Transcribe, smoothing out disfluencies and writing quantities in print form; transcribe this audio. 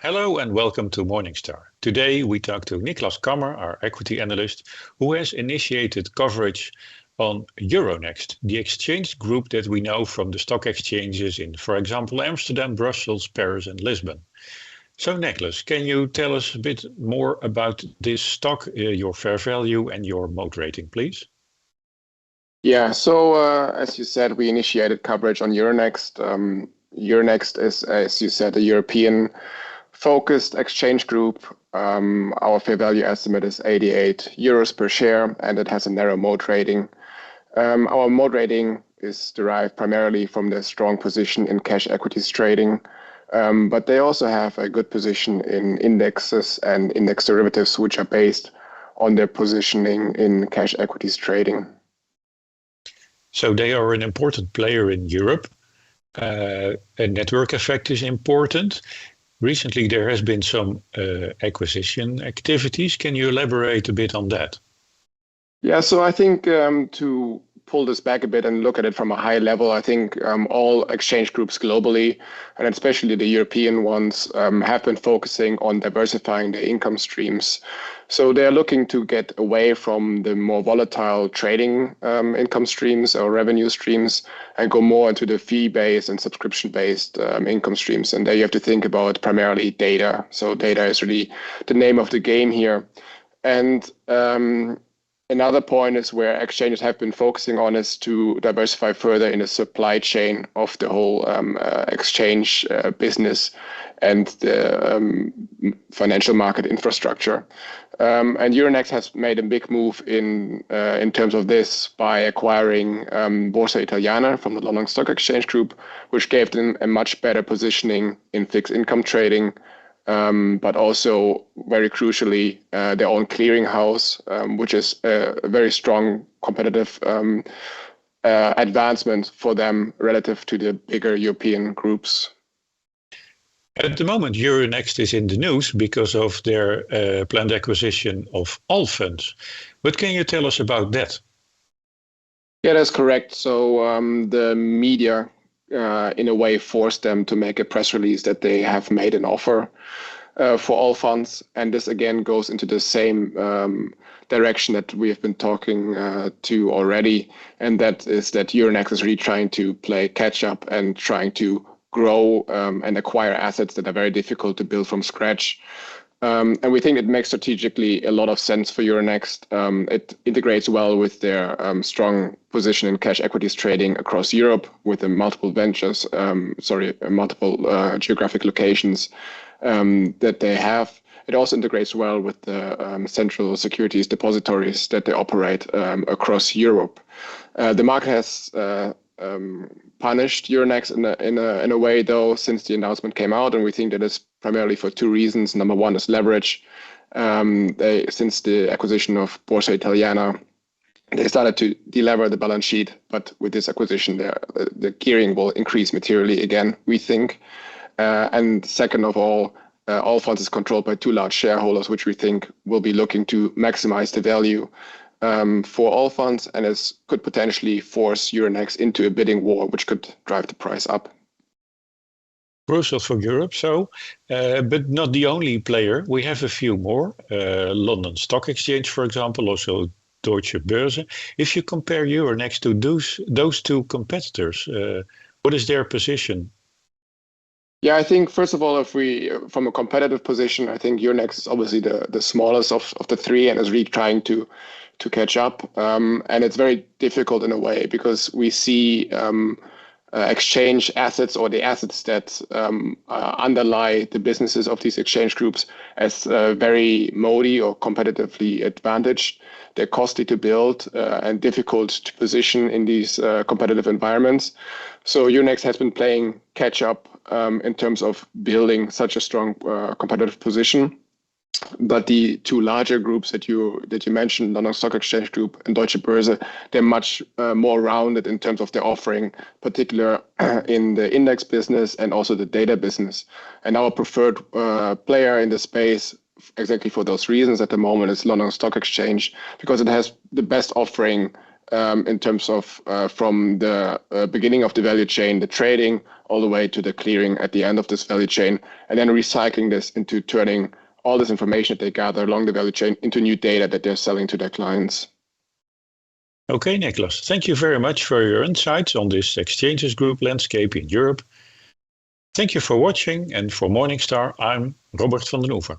Hello and welcome to Morningstar. Today we talk to Niklas Kammer, our equity analyst, who has initiated coverage on Euronext, the exchange group that we know from the stock exchanges in, for example, Amsterdam, Brussels, Paris and Lisbon. So Niklas, can you tell us a bit more about this stock, your fair value and your moat rating, please? Yeah, so as you said, we initiated coverage on Euronext. Euronext is, as you said, a European focused exchange group. Our fair value estimate is 88 euros per share, and it has a narrow moat rating. Our moat rating is derived primarily from their strong position in cash equities trading, but they also have a good position in indexes and index derivatives, which are based on their positioning in cash equities trading. So they are an important player in Europe. A network effect is important. Recently, there has been some acquisition activities. Can you elaborate a bit on that? Yeah, so I think to pull this back a bit and look at it from a high level, I think all exchange groups globally, and especially the European ones, have been focusing on diversifying their income streams. So they're looking to get away from the more volatile trading income streams or revenue streams and go more into the fee-based and subscription-based income streams. And there you have to think about primarily data. So data is really the name of the game here. And another point is where exchanges have been focusing on is to diversify further in the supply chain of the whole exchange business and the financial market infrastructure. And Euronext has made a big move in terms of this by acquiring Boerse Italiana from the London Stock Exchange Group, which gave them a much better positioning in fixed income trading, but also very crucially their own clearinghouse, which is a very strong competitive advancement for them relative to the bigger European groups. At the moment, Euronext is in the news because of their planned acquisition of Allfunds. What can you tell us about that? Yeah, that's correct. So the media, in a way, forced them to make a press release that they have made an offer for Allfunds. And this, again, goes into the same direction that we have been talking to already. And that is that Euronext is really trying to play catch up and trying to grow and acquire assets that are very difficult to build from scratch. And we think it makes strategically a lot of sense for Euronext. It integrates well with their strong position in cash equities trading across Europe with the multiple geographic locations that they have. It also integrates well with the central securities depositories that they operate across Europe. The market has punished Euronext in a way, though, since the announcement came out, and we think that is primarily for two reasons. Number one is leverage. Since the acquisition of Boerse Italiana, they started to delever the balance sheet, but with this acquisition, the gearing will increase materially again, we think. And second of all, Allfunds is controlled by two large shareholders, which we think will be looking to maximize the value for Allfunds, and could potentially force Euronext into a bidding war, which could drive the price up. Crucial for Europe, but not the only player. We have a few more. London Stock Exchange, for example, also Deutsche Boerse. If you compare Euronext to those two competitors, what is their position? Yeah, I think first of all, from a competitive position, I think Euronext is obviously the smallest of the three and is really trying to catch up. And it's very difficult in a way because we see exchange assets or the assets that underlie the businesses of these exchange groups as very moaty or competitively advantaged. They're costly to build and difficult to position in these competitive environments. So Euronext has been playing catch up in terms of building such a strong competitive position. But the two larger groups that you mentioned, London Stock Exchange Group and Deutsche Börse, they're much more rounded in terms of their offering, particularly in the index business and also the data business. And our preferred player in the space, exactly for those reasons at the moment, is London Stock Exchange, because it has the best offering in terms of from the beginning of the value chain, the trading, all the way to the clearing at the end of this value chain, and then recycling this into turning all this information that they gather along the value chain into new data that they're selling to their clients. Okay, Niklas, thank you very much for your insights on this exchanges group landscape in Europe. Thank you for watching, and for Morningstar, I'm Robert van den Oever.